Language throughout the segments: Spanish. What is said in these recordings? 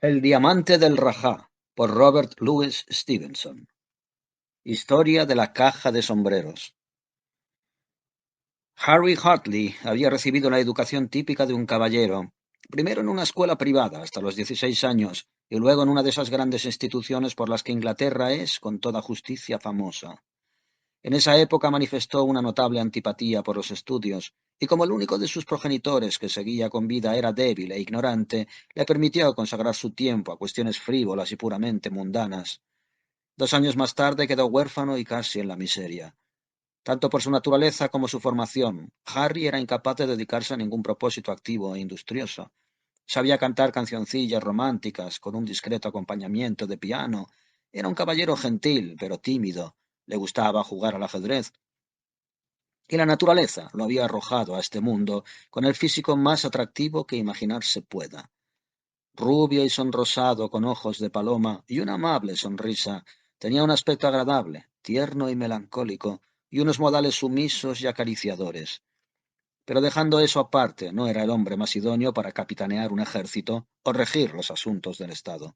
El diamante del Rajá, por Robert Louis Stevenson. Historia de la caja de sombreros. Harry Hartley había recibido la educación típica de un caballero, primero en una escuela privada hasta los 16 años y luego en una de esas grandes instituciones por las que Inglaterra es, con toda justicia, famosa. En esa época manifestó una notable antipatía por los estudios, y como el único de sus progenitores que seguía con vida era débil e ignorante, le permitió consagrar su tiempo a cuestiones frívolas y puramente mundanas. 2 años más tarde quedó huérfano y casi en la miseria. Tanto por su naturaleza como su formación, Harry era incapaz de dedicarse a ningún propósito activo e industrioso. Sabía cantar cancioncillas románticas con un discreto acompañamiento de piano. Era un caballero gentil, pero tímido. Le gustaba jugar al ajedrez. Y la naturaleza lo había arrojado a este mundo con el físico más atractivo que imaginarse pueda. Rubio y sonrosado, con ojos de paloma y una amable sonrisa, tenía un aspecto agradable, tierno y melancólico, y unos modales sumisos y acariciadores. Pero dejando eso aparte, no era el hombre más idóneo para capitanear un ejército o regir los asuntos del Estado.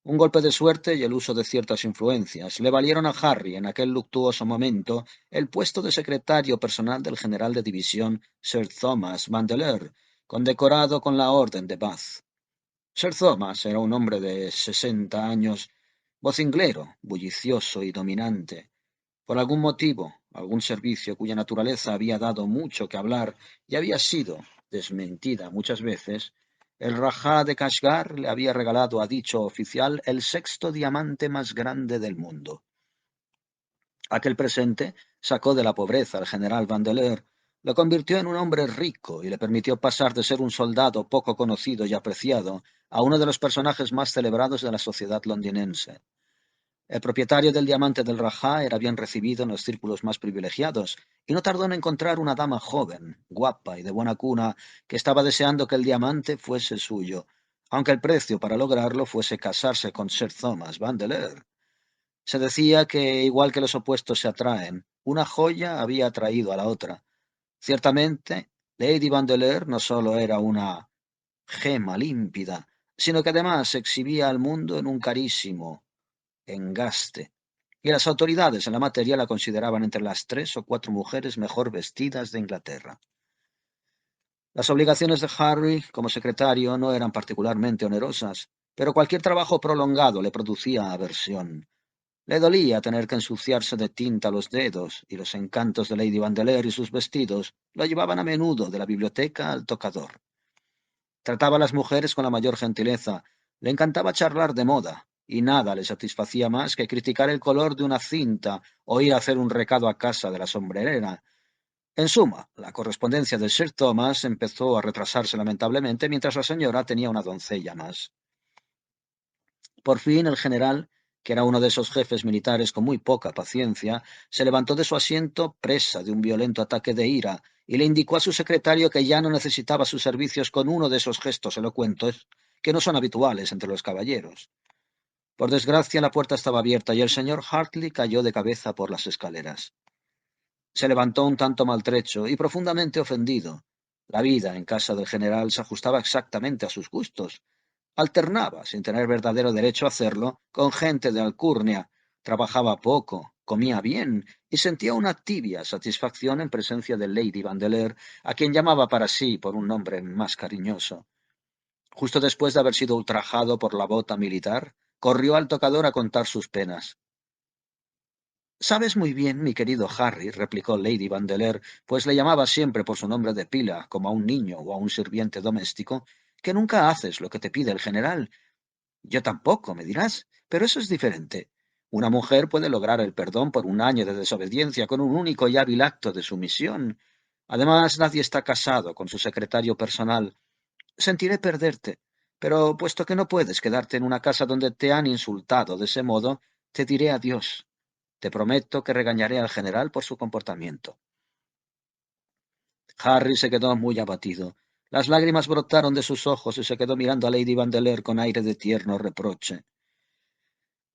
Un golpe de suerte y el uso de ciertas influencias le valieron a Harry en aquel luctuoso momento el puesto de secretario personal del general de división Sir Thomas Vandeleur, condecorado con la Orden de Bath. Sir Thomas era un hombre de 60 años, vocinglero, bullicioso y dominante. Por algún motivo, algún servicio cuya naturaleza había dado mucho que hablar y había sido desmentida muchas veces, el Rajá de Kashgar le había regalado a dicho oficial el sexto diamante más grande del mundo. Aquel presente sacó de la pobreza al general Vandeleur, lo convirtió en un hombre rico y le permitió pasar de ser un soldado poco conocido y apreciado a uno de los personajes más celebrados de la sociedad londinense. El propietario del diamante del Rajá era bien recibido en los círculos más privilegiados y no tardó en encontrar una dama joven, guapa y de buena cuna que estaba deseando que el diamante fuese suyo, aunque el precio para lograrlo fuese casarse con Sir Thomas Vandeleur. Se decía que, igual que los opuestos se atraen, una joya había atraído a la otra. Ciertamente, Lady Vandeleur no solo era una gema límpida, sino que además se exhibía al mundo en un carísimo engaste, y las autoridades en la materia la consideraban entre las 3 o 4 mujeres mejor vestidas de Inglaterra. Las obligaciones de Harry como secretario no eran particularmente onerosas, pero cualquier trabajo prolongado le producía aversión. Le dolía tener que ensuciarse de tinta los dedos, y los encantos de Lady Vandeleur y sus vestidos lo llevaban a menudo de la biblioteca al tocador. Trataba a las mujeres con la mayor gentileza, le encantaba charlar de moda, y nada le satisfacía más que criticar el color de una cinta o ir a hacer un recado a casa de la sombrerera. En suma, la correspondencia de Sir Thomas empezó a retrasarse lamentablemente mientras la señora tenía una doncella más. Por fin el general, que era uno de esos jefes militares con muy poca paciencia, se levantó de su asiento presa de un violento ataque de ira y le indicó a su secretario que ya no necesitaba sus servicios con uno de esos gestos elocuentes que no son habituales entre los caballeros. Por desgracia, la puerta estaba abierta y el señor Hartley cayó de cabeza por las escaleras. Se levantó un tanto maltrecho y profundamente ofendido. La vida en casa del general se ajustaba exactamente a sus gustos. Alternaba, sin tener verdadero derecho a hacerlo, con gente de alcurnia, trabajaba poco, comía bien y sentía una tibia satisfacción en presencia de Lady Vandeleur, a quien llamaba para sí por un nombre más cariñoso. Justo después de haber sido ultrajado por la bota militar, corrió al tocador a contar sus penas. Sabes muy bien, mi querido Harry, replicó Lady Vandeleur, pues le llamaba siempre por su nombre de pila, como a un niño o a un sirviente doméstico, que nunca haces lo que te pide el general. Yo tampoco, me dirás, pero eso es diferente. Una mujer puede lograr el perdón por un año de desobediencia con un único y hábil acto de sumisión. Además, nadie está casado con su secretario personal. Sentiré perderte, pero puesto que no puedes quedarte en una casa donde te han insultado de ese modo, te diré adiós. Te prometo que regañaré al general por su comportamiento. Harry se quedó muy abatido. Las lágrimas brotaron de sus ojos y se quedó mirando a Lady Vandeleur con aire de tierno reproche.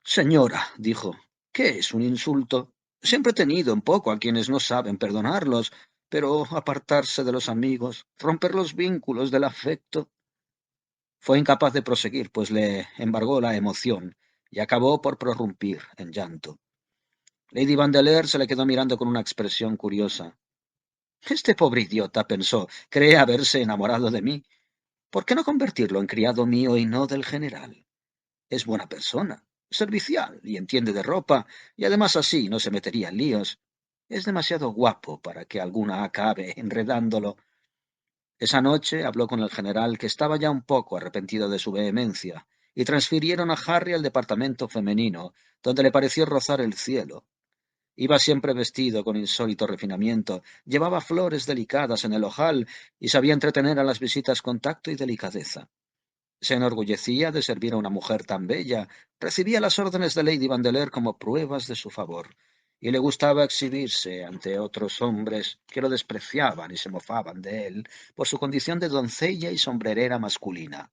Señora, dijo, ¿qué es un insulto? Siempre he tenido un poco a quienes no saben perdonarlos, pero apartarse de los amigos, romper los vínculos del afecto. Fue incapaz de proseguir, pues le embargó la emoción y acabó por prorrumpir en llanto. Lady Vandeleur se le quedó mirando con una expresión curiosa. Este pobre idiota, pensó, cree haberse enamorado de mí. ¿Por qué no convertirlo en criado mío y no del general? Es buena persona, servicial y entiende de ropa, y además así no se metería en líos. Es demasiado guapo para que alguna acabe enredándolo. Esa noche habló con el general, que estaba ya un poco arrepentido de su vehemencia, y transfirieron a Harry al departamento femenino, donde le pareció rozar el cielo. Iba siempre vestido con insólito refinamiento, llevaba flores delicadas en el ojal y sabía entretener a las visitas con tacto y delicadeza. Se enorgullecía de servir a una mujer tan bella, recibía las órdenes de Lady Vandeleur como pruebas de su favor, y le gustaba exhibirse ante otros hombres que lo despreciaban y se mofaban de él por su condición de doncella y sombrerera masculina.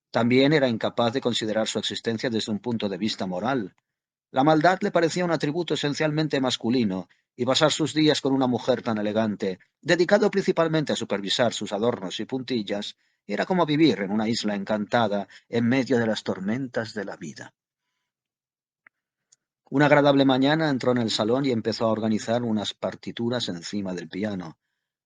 También era incapaz de considerar su existencia desde un punto de vista moral. La maldad le parecía un atributo esencialmente masculino, y pasar sus días con una mujer tan elegante, dedicado principalmente a supervisar sus adornos y puntillas, era como vivir en una isla encantada en medio de las tormentas de la vida. Una agradable mañana entró en el salón y empezó a organizar unas partituras encima del piano.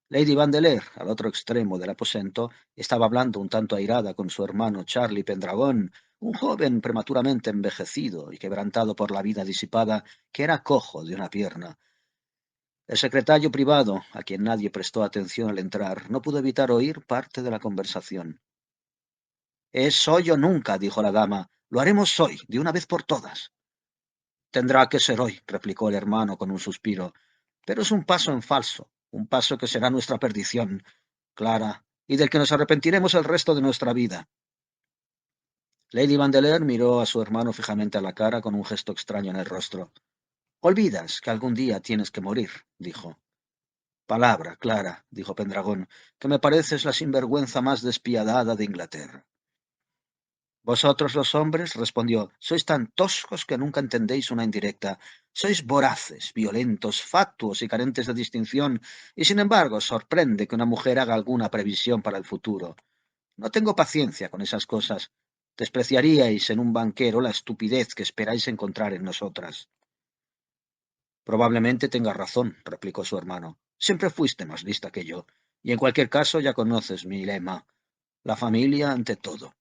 Lady Vandeleur, al otro extremo del aposento, estaba hablando un tanto airada con su hermano Charlie Pendragon, un joven prematuramente envejecido y quebrantado por la vida disipada, que era cojo de una pierna. El secretario privado, a quien nadie prestó atención al entrar, no pudo evitar oír parte de la conversación. Es hoy o nunca, dijo la dama. Lo haremos hoy, de una vez por todas. Tendrá que ser hoy, replicó el hermano con un suspiro. Pero es un paso en falso, un paso que será nuestra perdición, Clara, y del que nos arrepentiremos el resto de nuestra vida. Lady Vandeleur miró a su hermano fijamente a la cara con un gesto extraño en el rostro. Olvidas que algún día tienes que morir, dijo. Palabra, Clara, dijo Pendragón, que me pareces la sinvergüenza más despiadada de Inglaterra. Vosotros los hombres, respondió, sois tan toscos que nunca entendéis una indirecta. Sois voraces, violentos, fatuos y carentes de distinción, y sin embargo sorprende que una mujer haga alguna previsión para el futuro. No tengo paciencia con esas cosas. Despreciaríais en un banquero la estupidez que esperáis encontrar en nosotras. Probablemente tengas razón, replicó su hermano. Siempre fuiste más lista que yo, y en cualquier caso ya conoces mi lema. La familia ante todo.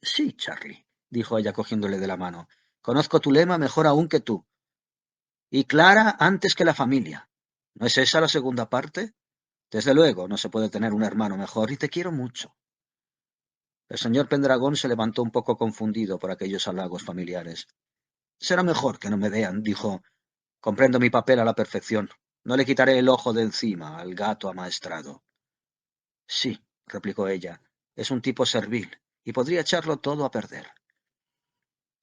Sí, Charlie, dijo ella cogiéndole de la mano. Conozco tu lema mejor aún que tú. Y Clara antes que la familia. ¿No es esa la segunda parte? Desde luego, no se puede tener un hermano mejor y te quiero mucho. El señor Pendragón se levantó un poco confundido por aquellos halagos familiares. Será mejor que no me vean, dijo. Comprendo mi papel a la perfección. No le quitaré el ojo de encima al gato amaestrado. Sí, replicó ella, es un tipo servil y podría echarlo todo a perder.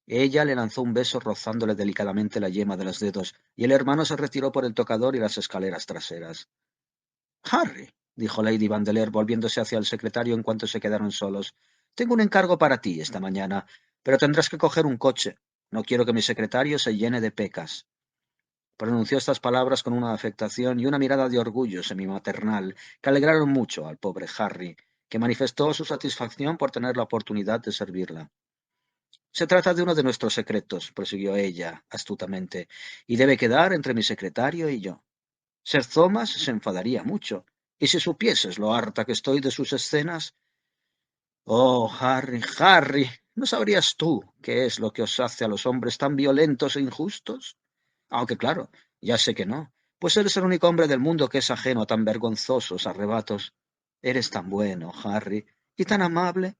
Ella le lanzó un beso rozándole delicadamente la yema de los dedos, y el hermano se retiró por el tocador y las escaleras traseras. Harry, dijo Lady Vandeleur volviéndose hacia el secretario en cuanto se quedaron solos, tengo un encargo para ti esta mañana, pero tendrás que coger un coche. No quiero que mi secretario se llene de pecas. Pronunció estas palabras con una afectación y una mirada de orgullo semimaternal que alegraron mucho al pobre Harry, que manifestó su satisfacción por tener la oportunidad de servirla. Se trata de uno de nuestros secretos, prosiguió ella astutamente, y debe quedar entre mi secretario y yo. Sir Thomas se enfadaría mucho, y si supieses lo harta que estoy de sus escenas. Oh, Harry, Harry, ¿no sabrías tú qué es lo que os hace a los hombres tan violentos e injustos? Aunque claro, ya sé que no, pues eres el único hombre del mundo que es ajeno a tan vergonzosos arrebatos. Eres tan bueno, Harry, y tan amable.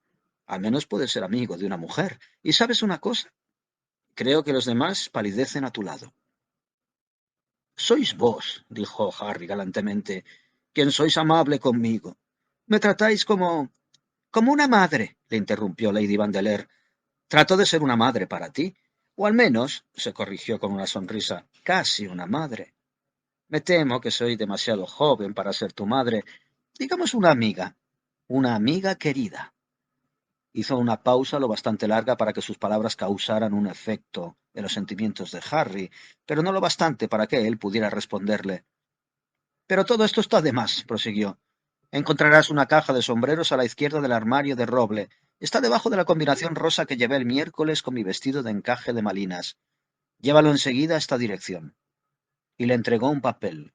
Al menos puedes ser amigo de una mujer. ¿Y sabes una cosa? Creo que los demás palidecen a tu lado. Sois vos, dijo Harry galantemente, quien sois amable conmigo. Me tratáis como una madre, le interrumpió Lady Vandeleur. Trato de ser una madre para ti, o al menos, se corrigió con una sonrisa, casi una madre. Me temo que soy demasiado joven para ser tu madre, digamos una amiga querida. Hizo una pausa lo bastante larga para que sus palabras causaran un efecto en los sentimientos de Harry, pero no lo bastante para que él pudiera responderle. Pero todo esto está de más, prosiguió. Encontrarás una caja de sombreros a la izquierda del armario de roble. Está debajo de la combinación rosa que llevé el miércoles con mi vestido de encaje de malinas. Llévalo enseguida a esta dirección. Y le entregó un papel.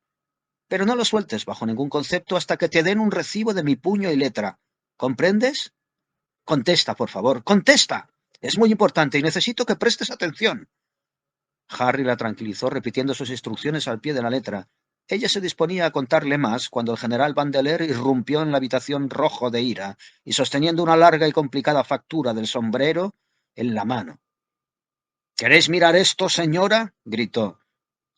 Pero no lo sueltes bajo ningún concepto hasta que te den un recibo de mi puño y letra. ¿Comprendes? Contesta, por favor, contesta. Es muy importante y necesito que prestes atención. Harry la tranquilizó repitiendo sus instrucciones al pie de la letra. Ella se disponía a contarle más cuando el general Vandeleur irrumpió en la habitación rojo de ira y sosteniendo una larga y complicada factura del sombrero en la mano. ¿Queréis mirar esto, señora? Gritó.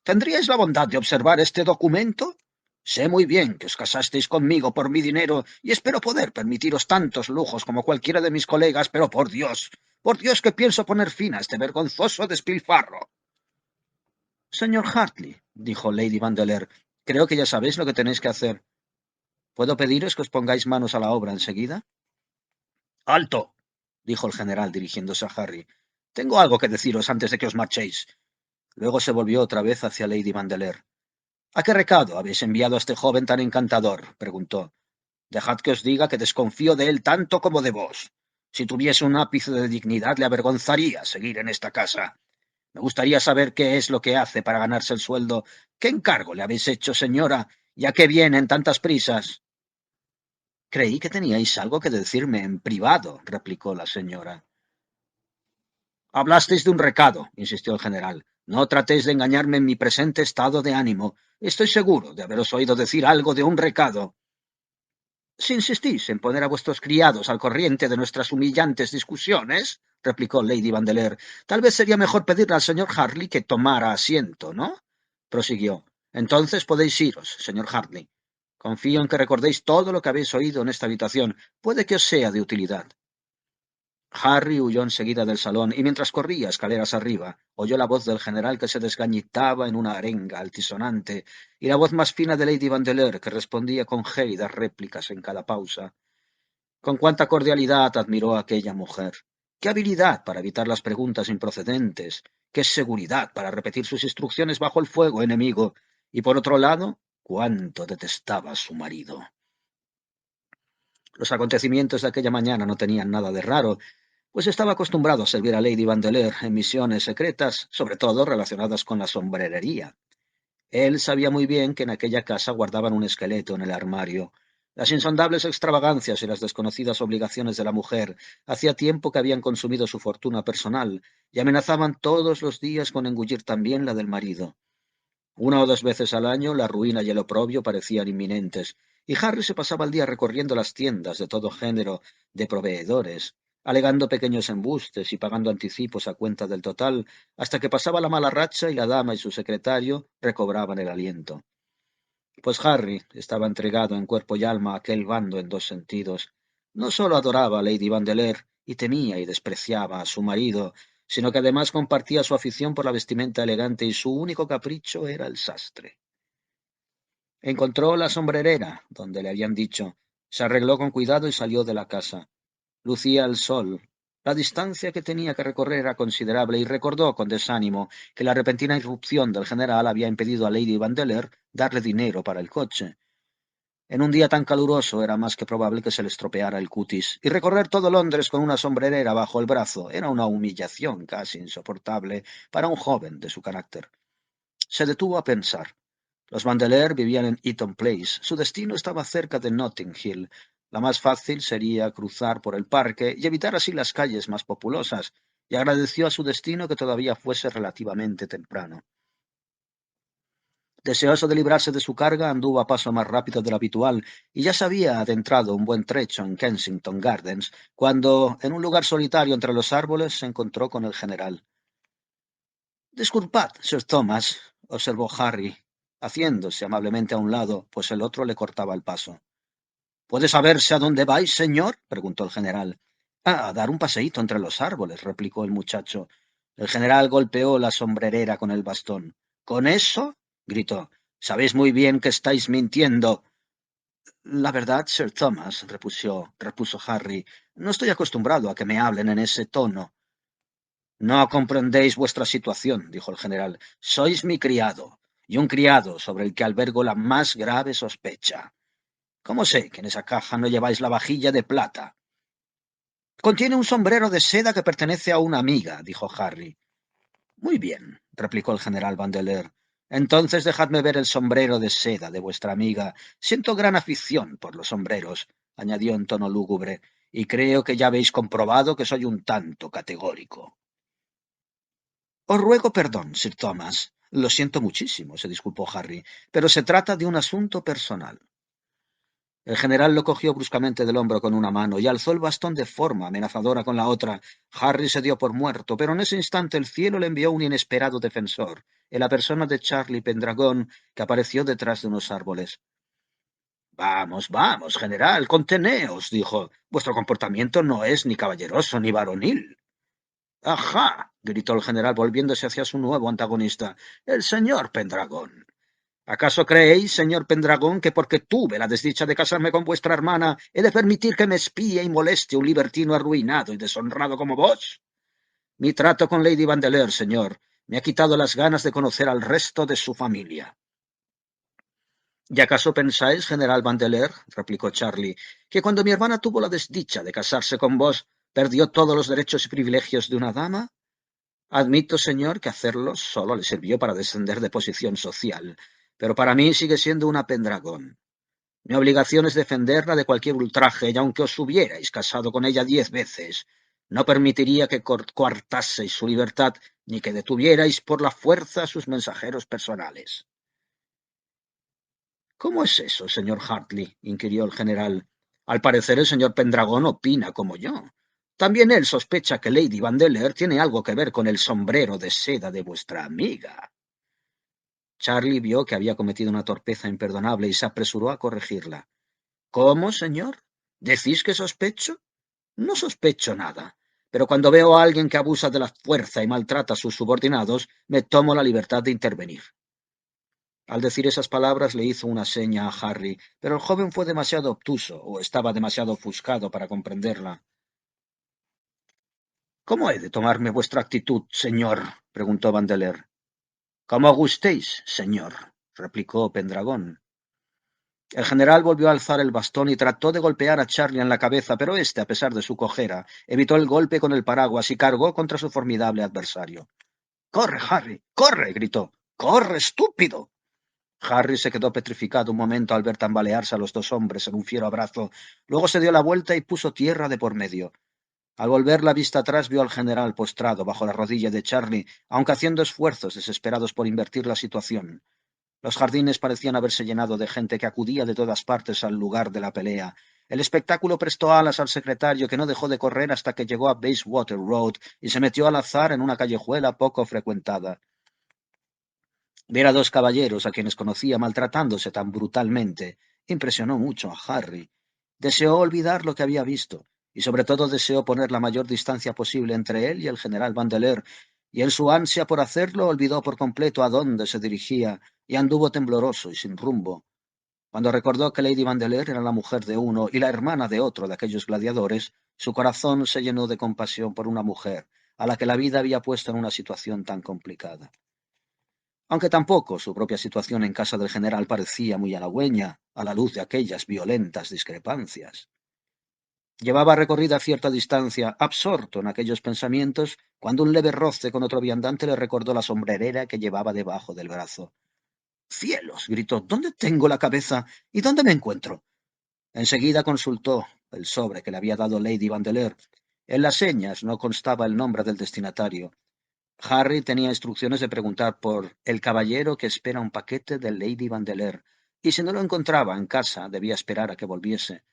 ¿Tendríais la bondad de observar este documento? Sé muy bien que os casasteis conmigo por mi dinero y espero poder permitiros tantos lujos como cualquiera de mis colegas, pero por Dios que pienso poner fin a este vergonzoso despilfarro. Señor Hartley, dijo Lady Vandeleur, creo que ya sabéis lo que tenéis que hacer. ¿Puedo pediros que os pongáis manos a la obra enseguida? ¡Alto! Dijo el general dirigiéndose a Harry. Tengo algo que deciros antes de que os marchéis. Luego se volvió otra vez hacia Lady Vandeleur. ¿A qué recado habéis enviado a este joven tan encantador? Preguntó. Dejad que os diga que desconfío de él tanto como de vos. Si tuviese un ápice de dignidad le avergonzaría seguir en esta casa. Me gustaría saber qué es lo que hace para ganarse el sueldo. ¿Qué encargo le habéis hecho, señora? ¿Y a qué vienen tantas prisas? Creí que teníais algo que decirme en privado, replicó la señora. Hablasteis de un recado, insistió el general. No tratéis de engañarme en mi presente estado de ánimo. Estoy seguro de haberos oído decir algo de un recado. Si insistís en poner a vuestros criados al corriente de nuestras humillantes discusiones, replicó Lady Vandeleur, tal vez sería mejor pedirle al señor Hartley que tomara asiento, ¿no? Prosiguió. Entonces podéis iros, señor Hartley. Confío en que recordéis todo lo que habéis oído en esta habitación. Puede que os sea de utilidad. Harry huyó enseguida del salón y mientras corría escaleras arriba, oyó la voz del general que se desgañitaba en una arenga altisonante y la voz más fina de Lady Vandeleur que respondía con gélidas réplicas en cada pausa. Con cuánta cordialidad admiró a aquella mujer. Qué habilidad para evitar las preguntas improcedentes. Qué seguridad para repetir sus instrucciones bajo el fuego enemigo. Y por otro lado, cuánto detestaba a su marido. Los acontecimientos de aquella mañana no tenían nada de raro, pues estaba acostumbrado a servir a Lady Vandeleur en misiones secretas, sobre todo relacionadas con la sombrerería. Él sabía muy bien que en aquella casa guardaban un esqueleto en el armario. Las insondables extravagancias y las desconocidas obligaciones de la mujer hacía tiempo que habían consumido su fortuna personal y amenazaban todos los días con engullir también la del marido. Una o dos veces al año la ruina y el oprobio parecían inminentes, y Harry se pasaba el día recorriendo las tiendas de todo género de proveedores, alegando pequeños embustes y pagando anticipos a cuenta del total, hasta que pasaba la mala racha y la dama y su secretario recobraban el aliento. Pues Harry estaba entregado en cuerpo y alma a aquel bando en dos sentidos. No sólo adoraba a Lady Vandeleur y temía y despreciaba a su marido, sino que además compartía su afición por la vestimenta elegante y su único capricho era el sastre. Encontró la sombrerera, donde le habían dicho, se arregló con cuidado y salió de la casa. Lucía el sol. La distancia que tenía que recorrer era considerable y recordó con desánimo que la repentina irrupción del general había impedido a Lady Vandeleur darle dinero para el coche. En un día tan caluroso era más que probable que se le estropeara el cutis, y recorrer todo Londres con una sombrerera bajo el brazo era una humillación casi insoportable para un joven de su carácter. Se detuvo a pensar. Los Vandeleur vivían en Eaton Place. Su destino estaba cerca de Notting Hill. La más fácil sería cruzar por el parque y evitar así las calles más populosas, y agradeció a su destino que todavía fuese relativamente temprano. Deseoso de librarse de su carga, anduvo a paso más rápido de lo habitual y ya se había adentrado un buen trecho en Kensington Gardens, cuando, en un lugar solitario entre los árboles, se encontró con el general. Disculpad, Sir Thomas, observó Harry, haciéndose amablemente a un lado, pues el otro le cortaba el paso. ¿Puede saberse a dónde vais, señor? Preguntó el general. A dar un paseíto entre los árboles, replicó el muchacho. El general golpeó la sombrerera con el bastón. ¿Con eso? Gritó. Sabéis muy bien que estáis mintiendo. La verdad, Sir Thomas, repuso Harry, no estoy acostumbrado a que me hablen en ese tono. No comprendéis vuestra situación, dijo el general. Sois mi criado, y un criado sobre el que albergo la más grave sospecha. ¿Cómo sé que en esa caja no lleváis la vajilla de plata? Contiene un sombrero de seda que pertenece a una amiga, dijo Harry. Muy bien, replicó el general Vandeleur. Entonces dejadme ver el sombrero de seda de vuestra amiga. Siento gran afición por los sombreros, añadió en tono lúgubre, y creo que ya habéis comprobado que soy un tanto categórico. Os ruego perdón, Sir Thomas. Lo siento muchísimo, se disculpó Harry, pero se trata de un asunto personal. El general lo cogió bruscamente del hombro con una mano y alzó el bastón de forma amenazadora con la otra. Harry se dio por muerto, pero en ese instante el cielo le envió un inesperado defensor, en la persona de Charlie Pendragon, que apareció detrás de unos árboles. Vamos, vamos, general, conteneos, dijo. Vuestro comportamiento no es ni caballeroso ni varonil. ¡Ajá! Gritó el general volviéndose hacia su nuevo antagonista. El señor Pendragon. ¿Acaso creéis, señor Pendragon, que porque tuve la desdicha de casarme con vuestra hermana, he de permitir que me espíe y moleste un libertino arruinado y deshonrado como vos? Mi trato con Lady Vandeleur, señor, me ha quitado las ganas de conocer al resto de su familia. ¿Y acaso pensáis, general Vandeleur, replicó Charlie, que cuando mi hermana tuvo la desdicha de casarse con vos, perdió todos los derechos y privilegios de una dama? Admito, señor, que hacerlo solo le sirvió para descender de posición social, pero para mí sigue siendo una Pendragon. Mi obligación es defenderla de cualquier ultraje, y aunque os hubierais casado con ella 10 veces, no permitiría que coartaseis su libertad ni que detuvierais por la fuerza sus mensajeros personales. ¿Cómo es eso, señor Hartley? Inquirió el general. Al parecer el señor Pendragon opina como yo. También él sospecha que Lady Vandeleur tiene algo que ver con el sombrero de seda de vuestra amiga. Charlie vio que había cometido una torpeza imperdonable y se apresuró a corregirla. ¿Cómo, señor? ¿Decís que sospecho? No sospecho nada, pero cuando veo a alguien que abusa de la fuerza y maltrata a sus subordinados, me tomo la libertad de intervenir. Al decir esas palabras le hizo una seña a Harry, pero el joven fue demasiado obtuso o estaba demasiado ofuscado para comprenderla. ¿Cómo he de tomarme vuestra actitud, señor? Preguntó Vandeleur. Como gustéis, señor, replicó Pendragon. El general volvió a alzar el bastón y trató de golpear a Charlie en la cabeza, pero éste, a pesar de su cojera, evitó el golpe con el paraguas y cargó contra su formidable adversario. ¡Corre, Harry! ¡Corre! Gritó. ¡Corre, estúpido! Harry se quedó petrificado un momento al ver tambalearse a los dos hombres en un fiero abrazo. Luego se dio la vuelta y puso tierra de por medio. Al volver la vista atrás vio al general postrado bajo la rodilla de Charlie, aunque haciendo esfuerzos desesperados por invertir la situación. Los jardines parecían haberse llenado de gente que acudía de todas partes al lugar de la pelea. El espectáculo prestó alas al secretario, que no dejó de correr hasta que llegó a Bayswater Road y se metió al azar en una callejuela poco frecuentada. Ver a dos caballeros a quienes conocía maltratándose tan brutalmente impresionó mucho a Harry. Deseó olvidar lo que había visto, y sobre todo deseó poner la mayor distancia posible entre él y el general Vandeleur, y en su ansia por hacerlo olvidó por completo a dónde se dirigía, y anduvo tembloroso y sin rumbo. Cuando recordó que Lady Vandeleur era la mujer de uno y la hermana de otro de aquellos gladiadores, su corazón se llenó de compasión por una mujer a la que la vida había puesto en una situación tan complicada. Aunque tampoco su propia situación en casa del general parecía muy halagüeña a la luz de aquellas violentas discrepancias. Llevaba recorrida cierta distancia, absorto en aquellos pensamientos, cuando un leve roce con otro viandante le recordó la sombrerera que llevaba debajo del brazo. ¡Cielos! Gritó. ¿Dónde tengo la cabeza? ¿Y dónde me encuentro? Enseguida consultó el sobre que le había dado Lady Vandeleur. En las señas no constaba el nombre del destinatario. Harry tenía instrucciones de preguntar por el caballero que espera un paquete de Lady Vandeleur, y si no lo encontraba en casa debía esperar a que volviese.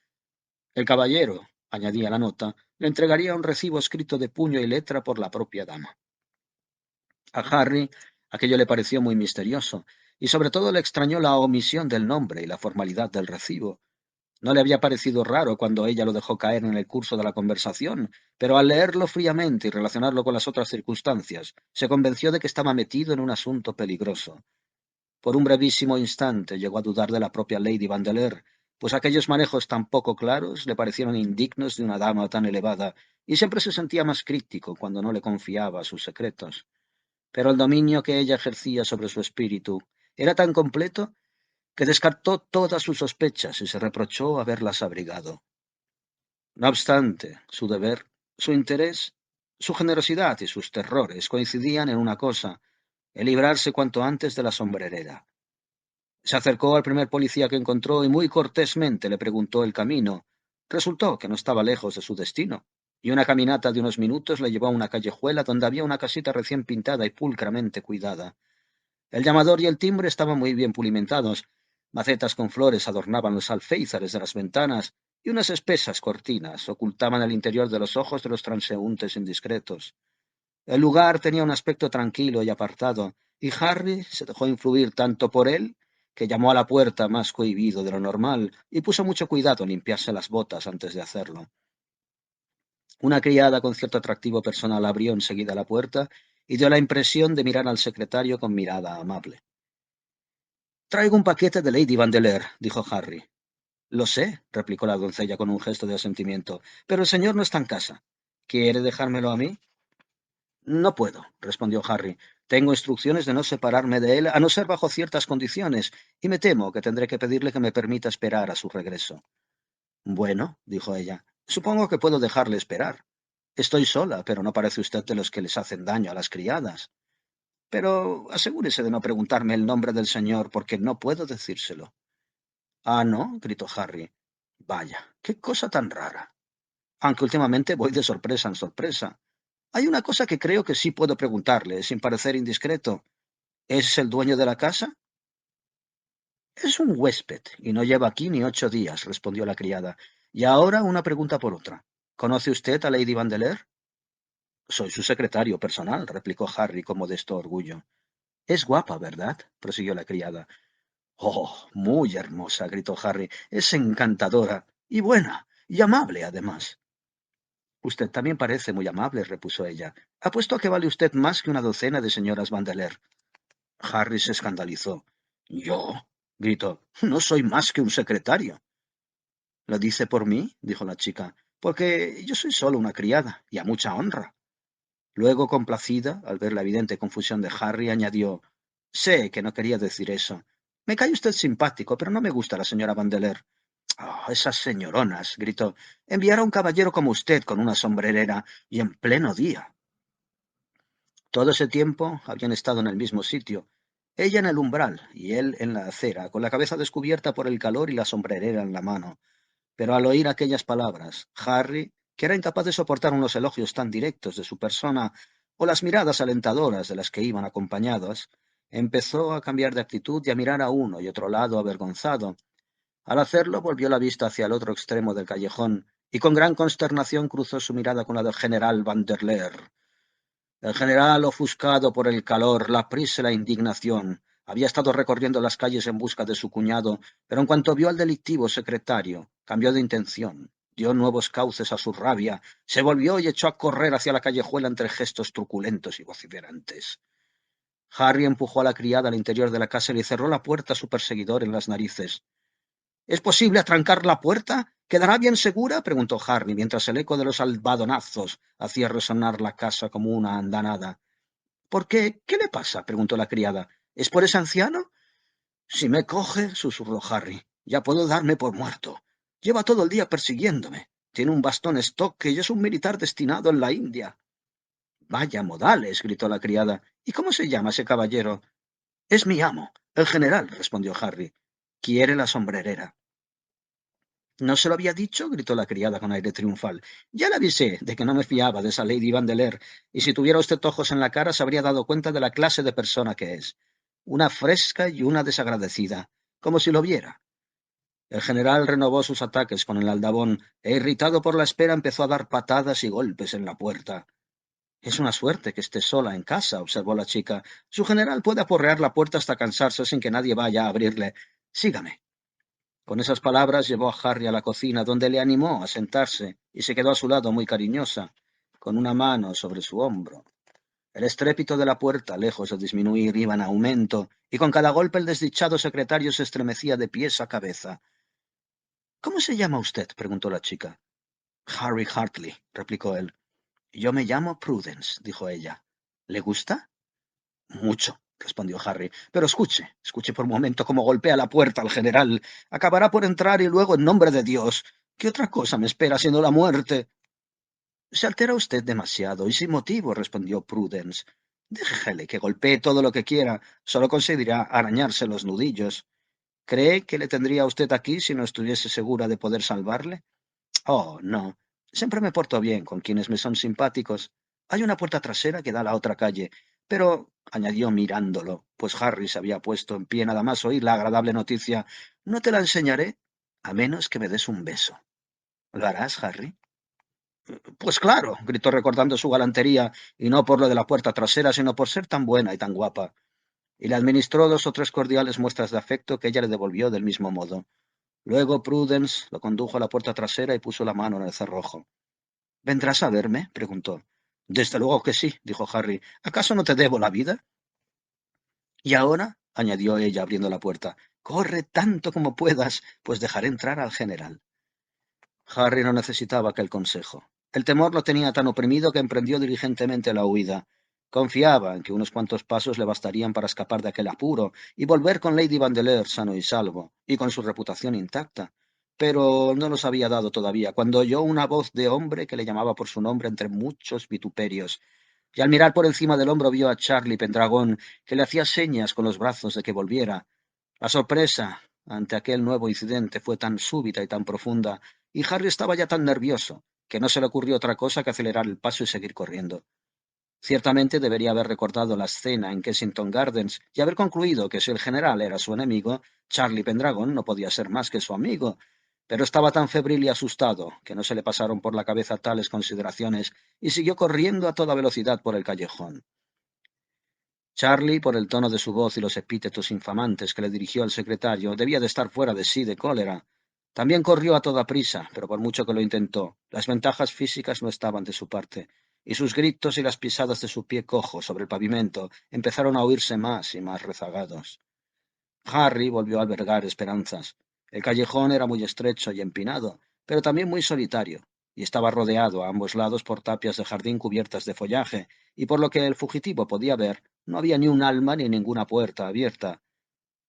El caballero, añadía la nota, le entregaría un recibo escrito de puño y letra por la propia dama. A Harry aquello le pareció muy misterioso, y sobre todo le extrañó la omisión del nombre y la formalidad del recibo. No le había parecido raro cuando ella lo dejó caer en el curso de la conversación, pero al leerlo fríamente y relacionarlo con las otras circunstancias, se convenció de que estaba metido en un asunto peligroso. Por un brevísimo instante llegó a dudar de la propia Lady Vandeleur, pues aquellos manejos tan poco claros le parecieron indignos de una dama tan elevada, y siempre se sentía más crítico cuando no le confiaba sus secretos. Pero el dominio que ella ejercía sobre su espíritu era tan completo que descartó todas sus sospechas y se reprochó haberlas abrigado. No obstante, su deber, su interés, su generosidad y sus terrores coincidían en una cosa, el librarse cuanto antes de la sombrerera. Se acercó al primer policía que encontró y muy cortésmente le preguntó el camino. Resultó que no estaba lejos de su destino, y una caminata de unos minutos le llevó a una callejuela donde había una casita recién pintada y pulcramente cuidada. El llamador y el timbre estaban muy bien pulimentados, macetas con flores adornaban los alféizares de las ventanas, y unas espesas cortinas ocultaban el interior de los ojos de los transeúntes indiscretos. El lugar tenía un aspecto tranquilo y apartado, y Harry se dejó influir tanto por él, que llamó a la puerta más cohibido de lo normal, y puso mucho cuidado en limpiarse las botas antes de hacerlo. Una criada con cierto atractivo personal abrió enseguida la puerta y dio la impresión de mirar al secretario con mirada amable. Traigo un paquete de Lady Vandeleur, dijo Harry. Lo sé, replicó la doncella con un gesto de asentimiento, pero el señor no está en casa. ¿Quiere dejármelo a mí? No puedo, respondió Harry. Tengo instrucciones de no separarme de él, a no ser bajo ciertas condiciones, y me temo que tendré que pedirle que me permita esperar a su regreso. Bueno, dijo ella, supongo que puedo dejarle esperar. Estoy sola, pero no parece usted de los que les hacen daño a las criadas. Pero asegúrese de no preguntarme el nombre del señor, porque no puedo decírselo. Ah, ¿no? Gritó Harry. Vaya, qué cosa tan rara. Aunque últimamente voy de sorpresa en sorpresa. Hay una cosa que creo que sí puedo preguntarle, sin parecer indiscreto. ¿Es el dueño de la casa? Es un huésped, y no lleva aquí ni 8 días, respondió la criada. Y ahora una pregunta por otra. ¿Conoce usted a Lady Vandeleur? Soy su secretario personal, replicó Harry con modesto orgullo. Es guapa, ¿verdad? prosiguió la criada. Oh, muy hermosa, gritó Harry. Es encantadora, y buena, y amable, además. Usted también parece muy amable, repuso ella. Apuesto a que vale usted más que una docena de señoras Vandeleur. Harry se escandalizó. ¿Yo? Gritó. No soy más que un secretario. ¿Lo dice por mí? Dijo la chica. Porque yo soy solo una criada, y a mucha honra. Luego, complacida, al ver la evidente confusión de Harry, añadió. Sé que no quería decir eso. Me cae usted simpático, pero no me gusta la señora Vandeleur. Oh, esas señoronas, gritó. Enviar a un caballero como usted con una sombrerera y en pleno día. Todo ese tiempo habían estado en el mismo sitio, ella en el umbral y él en la acera, con la cabeza descubierta por el calor y la sombrerera en la mano. Pero al oír aquellas palabras, Harry, que era incapaz de soportar unos elogios tan directos de su persona o las miradas alentadoras de las que iban acompañadas, empezó a cambiar de actitud y a mirar a uno y otro lado avergonzado. Al hacerlo, volvió la vista hacia el otro extremo del callejón y con gran consternación cruzó su mirada con la del general Vanderleer. El general, ofuscado por el calor, la prisa y la indignación, había estado recorriendo las calles en busca de su cuñado, pero en cuanto vio al delictivo secretario, cambió de intención, dio nuevos cauces a su rabia, se volvió y echó a correr hacia la callejuela entre gestos truculentos y vociferantes. Harry empujó a la criada al interior de la casa y le cerró la puerta a su perseguidor en las narices. ¿Es posible atrancar la puerta? ¿Quedará bien segura? Preguntó Harry, mientras el eco de los albadonazos hacía resonar la casa como una andanada. ¿Por qué? ¿Qué le pasa? Preguntó la criada. ¿Es por ese anciano? Si me coge, susurró Harry, ya puedo darme por muerto. Lleva todo el día persiguiéndome. Tiene un bastón Stock y es un militar destinado en la India. Vaya modales, gritó la criada. ¿Y cómo se llama ese caballero? Es mi amo, el general, respondió Harry. Quiere la sombrerera. ¿No se lo había dicho? Gritó la criada con aire triunfal. Ya le avisé de que no me fiaba de esa Lady Vandeleur, y si tuviera usted ojos en la cara se habría dado cuenta de la clase de persona que es. Una fresca y una desagradecida, como si lo viera. El general renovó sus ataques con el aldabón, e irritado por la espera empezó a dar patadas y golpes en la puerta. Es una suerte que esté sola en casa, observó la chica. Su general puede aporrear la puerta hasta cansarse sin que nadie vaya a abrirle. Sígame. Con esas palabras llevó a Harry a la cocina, donde le animó a sentarse, y se quedó a su lado muy cariñosa, con una mano sobre su hombro. El estrépito de la puerta, lejos de disminuir, iba en aumento, y con cada golpe el desdichado secretario se estremecía de pies a cabeza. ¿Cómo se llama usted? Preguntó la chica. Harry Hartley, replicó él. Yo me llamo Prudence, dijo ella. ¿Le gusta? Mucho, respondió Harry. Pero escuche por un momento cómo golpea la puerta al general. Acabará por entrar y luego, en nombre de Dios, ¿qué otra cosa me espera sino la muerte? Se altera usted demasiado y sin motivo, respondió Prudence. Déjele que golpee todo lo que quiera, solo conseguirá arañarse los nudillos. ¿Cree que le tendría a usted aquí si no estuviese segura de poder salvarle? Oh, no. Siempre me porto bien con quienes me son simpáticos. Hay una puerta trasera que da a la otra calle. Pero, añadió mirándolo, pues Harry se había puesto en pie nada más oír la agradable noticia, no te la enseñaré a menos que me des un beso. ¿Lo harás, Harry? Pues claro, gritó recordando su galantería, y no por lo de la puerta trasera, sino por ser tan buena y tan guapa. Y le administró 2 o 3 cordiales muestras de afecto que ella le devolvió del mismo modo. Luego Prudence lo condujo a la puerta trasera y puso la mano en el cerrojo. ¿Vendrás a verme? Preguntó. Desde luego que sí, dijo Harry. ¿Acaso no te debo la vida? Y ahora, añadió ella abriendo la puerta, corre tanto como puedas, pues dejaré entrar al general. Harry no necesitaba aquel consejo. El temor lo tenía tan oprimido que emprendió diligentemente la huida. Confiaba en que unos cuantos pasos le bastarían para escapar de aquel apuro y volver con Lady Vandeleur sano y salvo, y con su reputación intacta. Pero no los había dado todavía, cuando oyó una voz de hombre que le llamaba por su nombre entre muchos vituperios, y al mirar por encima del hombro vio a Charlie Pendragón, que le hacía señas con los brazos de que volviera. La sorpresa ante aquel nuevo incidente fue tan súbita y tan profunda, y Harry estaba ya tan nervioso, que no se le ocurrió otra cosa que acelerar el paso y seguir corriendo. Ciertamente debería haber recordado la escena en Kensington Gardens y haber concluido que si el general era su enemigo, Charlie Pendragon no podía ser más que su amigo, pero estaba tan febril y asustado que no se le pasaron por la cabeza tales consideraciones y siguió corriendo a toda velocidad por el callejón. Charlie, por el tono de su voz y los epítetos infamantes que le dirigió el secretario, debía de estar fuera de sí de cólera. También corrió a toda prisa, pero por mucho que lo intentó, las ventajas físicas no estaban de su parte, y sus gritos y las pisadas de su pie cojo sobre el pavimento empezaron a oírse más y más rezagados. Harry volvió a albergar esperanzas. El callejón era muy estrecho y empinado, pero también muy solitario, y estaba rodeado a ambos lados por tapias de jardín cubiertas de follaje, y por lo que el fugitivo podía ver, no había ni un alma ni ninguna puerta abierta.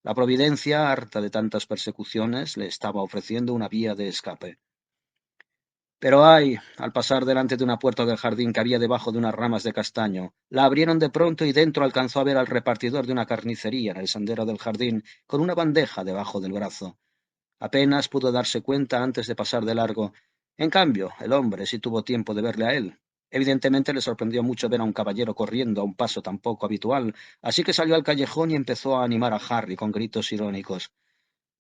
La providencia, harta de tantas persecuciones, le estaba ofreciendo una vía de escape. Pero ay, al pasar delante de una puerta del jardín que había debajo de unas ramas de castaño, la abrieron de pronto y dentro alcanzó a ver al repartidor de una carnicería en el sendero del jardín, con una bandeja debajo del brazo. Apenas pudo darse cuenta antes de pasar de largo. En cambio, el hombre sí tuvo tiempo de verle a él. Evidentemente le sorprendió mucho ver a un caballero corriendo a un paso tan poco habitual, así que salió al callejón y empezó a animar a Harry con gritos irónicos.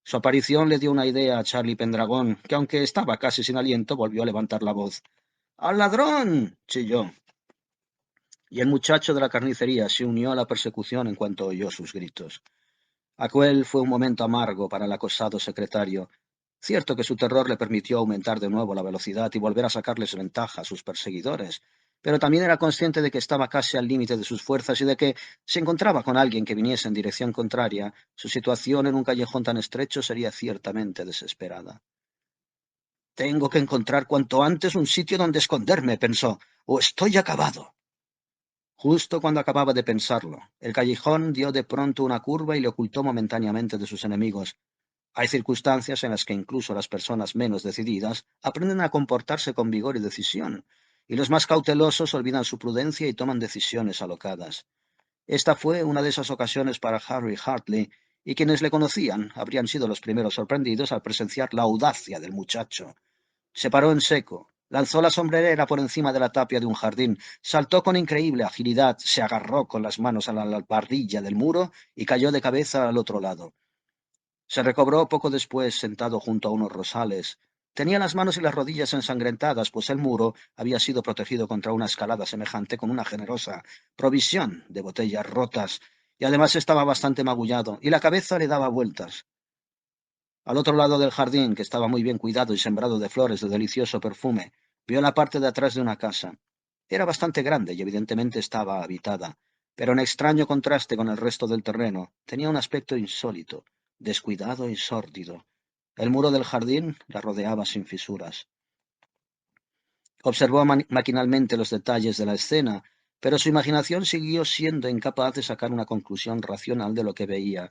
Su aparición le dio una idea a Charlie Pendragón, que aunque estaba casi sin aliento, volvió a levantar la voz. ¡Al ladrón! Chilló. Y el muchacho de la carnicería se unió a la persecución en cuanto oyó sus gritos. Aquel fue un momento amargo para el acosado secretario. Cierto que su terror le permitió aumentar de nuevo la velocidad y volver a sacarles ventaja a sus perseguidores, pero también era consciente de que estaba casi al límite de sus fuerzas y de que, si encontraba con alguien que viniese en dirección contraria, su situación en un callejón tan estrecho sería ciertamente desesperada. Tengo que encontrar cuanto antes un sitio donde esconderme, pensó, o estoy acabado. Justo cuando acababa de pensarlo, el callejón dio de pronto una curva y le ocultó momentáneamente de sus enemigos. Hay circunstancias en las que incluso las personas menos decididas aprenden a comportarse con vigor y decisión, y los más cautelosos olvidan su prudencia y toman decisiones alocadas. Esta fue una de esas ocasiones para Harry Hartley, y quienes le conocían habrían sido los primeros sorprendidos al presenciar la audacia del muchacho. Se paró en seco, lanzó la sombrerera por encima de la tapia de un jardín, saltó con increíble agilidad, se agarró con las manos a la albardilla del muro y cayó de cabeza al otro lado. Se recobró poco después, sentado junto a unos rosales. Tenía las manos y las rodillas ensangrentadas, pues el muro había sido protegido contra una escalada semejante con una generosa provisión de botellas rotas, y además estaba bastante magullado, y la cabeza le daba vueltas. Al otro lado del jardín, que estaba muy bien cuidado y sembrado de flores de delicioso perfume, vio la parte de atrás de una casa. Era bastante grande y evidentemente estaba habitada, pero en extraño contraste con el resto del terreno, tenía un aspecto insólito, descuidado y sórdido. El muro del jardín la rodeaba sin fisuras. Observó maquinalmente los detalles de la escena, pero su imaginación siguió siendo incapaz de sacar una conclusión racional de lo que veía,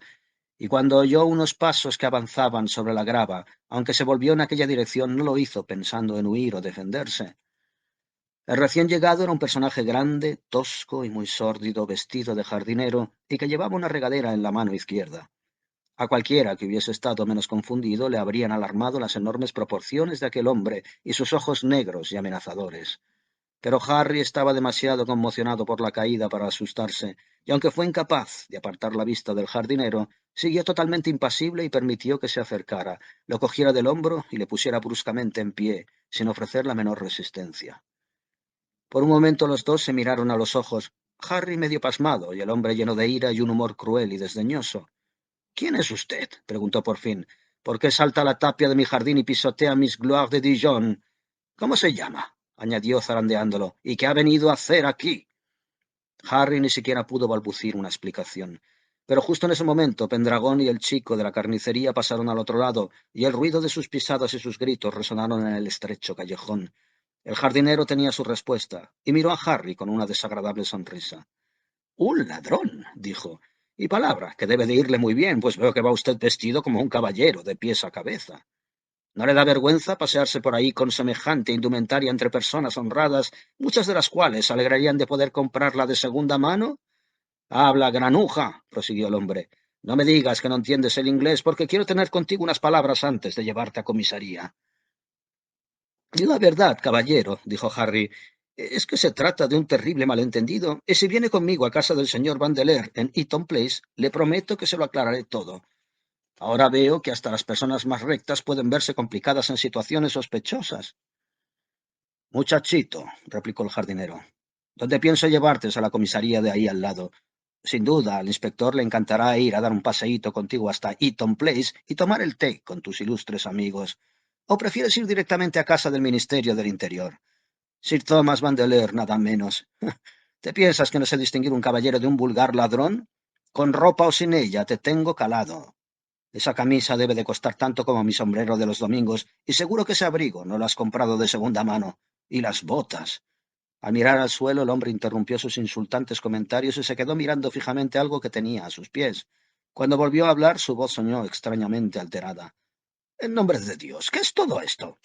y cuando oyó unos pasos que avanzaban sobre la grava, aunque se volvió en aquella dirección, no lo hizo pensando en huir o defenderse. El recién llegado era un personaje grande, tosco y muy sórdido, vestido de jardinero, y que llevaba una regadera en la mano izquierda. A cualquiera que hubiese estado menos confundido le habrían alarmado las enormes proporciones de aquel hombre y sus ojos negros y amenazadores. Pero Harry estaba demasiado conmocionado por la caída para asustarse, y aunque fue incapaz de apartar la vista del jardinero, siguió totalmente impasible y permitió que se acercara, lo cogiera del hombro y le pusiera bruscamente en pie, sin ofrecer la menor resistencia. Por un momento los dos se miraron a los ojos, Harry medio pasmado y el hombre lleno de ira y un humor cruel y desdeñoso. ¿Quién es usted?, preguntó por fin. ¿Por qué salta a la tapia de mi jardín y pisotea mis Gloire de Dijon? ¿Cómo se llama?, añadió zarandeándolo. ¿Y qué ha venido a hacer aquí? Harry ni siquiera pudo balbucir una explicación. Pero justo en ese momento, Pendragón y el chico de la carnicería pasaron al otro lado, y el ruido de sus pisadas y sus gritos resonaron en el estrecho callejón. El jardinero tenía su respuesta, y miró a Harry con una desagradable sonrisa. Un ladrón, dijo. Y palabra, que debe de irle muy bien, pues veo que va usted vestido como un caballero, de pies a cabeza. ¿No le da vergüenza pasearse por ahí con semejante indumentaria entre personas honradas, muchas de las cuales se alegrarían de poder comprarla de segunda mano? Habla, granuja, prosiguió el hombre. No me digas que no entiendes el inglés, porque quiero tener contigo unas palabras antes de llevarte a comisaría. La verdad, caballero, dijo Harry, es que se trata de un terrible malentendido, y si viene conmigo a casa del señor Vandeleur en Eaton Place, le prometo que se lo aclararé todo. Ahora veo que hasta las personas más rectas pueden verse complicadas en situaciones sospechosas. Muchachito, replicó el jardinero, ¿dónde pienso llevarte? A la comisaría de ahí al lado. Sin duda, al inspector le encantará ir a dar un paseíto contigo hasta Eaton Place y tomar el té con tus ilustres amigos. ¿O prefieres ir directamente a casa del Ministerio del Interior? Sir Thomas Vandeleur, nada menos. ¿Te piensas que no sé distinguir un caballero de un vulgar ladrón? Con ropa o sin ella, te tengo calado. Esa camisa debe de costar tanto como mi sombrero de los domingos, y seguro que ese abrigo no lo has comprado de segunda mano. Y las botas. Al mirar al suelo, el hombre interrumpió sus insultantes comentarios y se quedó mirando fijamente algo que tenía a sus pies. Cuando volvió a hablar, su voz sonó extrañamente alterada. En nombre de Dios, ¿qué es todo esto?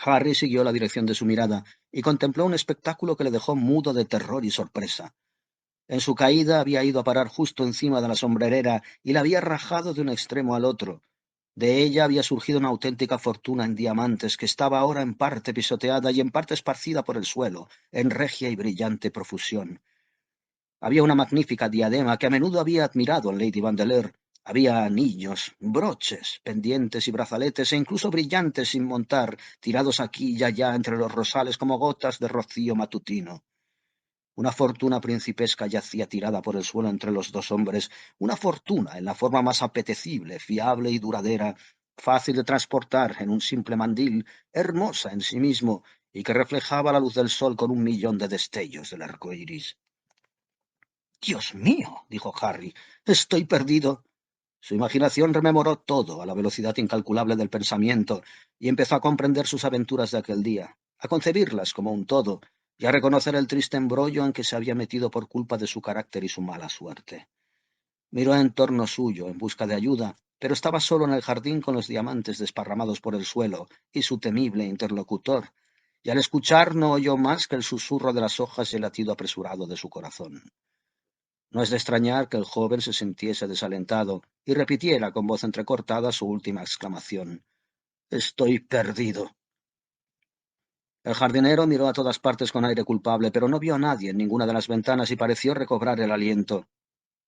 Harry siguió la dirección de su mirada y contempló un espectáculo que le dejó mudo de terror y sorpresa. En su caída había ido a parar justo encima de la sombrerera y la había rajado de un extremo al otro. De ella había surgido una auténtica fortuna en diamantes que estaba ahora en parte pisoteada y en parte esparcida por el suelo, en regia y brillante profusión. Había una magnífica diadema que a menudo había admirado en Lady Vandeleur. Había anillos, broches, pendientes y brazaletes, e incluso brillantes sin montar, tirados aquí y allá entre los rosales como gotas de rocío matutino. Una fortuna principesca yacía tirada por el suelo entre los dos hombres, una fortuna en la forma más apetecible, fiable y duradera, fácil de transportar en un simple mandil, hermosa en sí mismo, y que reflejaba la luz del sol con 1 millón de destellos del arco iris. Dios mío, dijo Harry, estoy perdido. Su imaginación rememoró todo a la velocidad incalculable del pensamiento y empezó a comprender sus aventuras de aquel día, a concebirlas como un todo y a reconocer el triste embrollo en que se había metido por culpa de su carácter y su mala suerte. Miró en torno suyo en busca de ayuda, pero estaba solo en el jardín con los diamantes desparramados por el suelo y su temible interlocutor, y al escuchar no oyó más que el susurro de las hojas y el latido apresurado de su corazón. No es de extrañar que el joven se sintiese desalentado y repitiera con voz entrecortada su última exclamación. «Estoy perdido». El jardinero miró a todas partes con aire culpable, pero no vio a nadie en ninguna de las ventanas y pareció recobrar el aliento.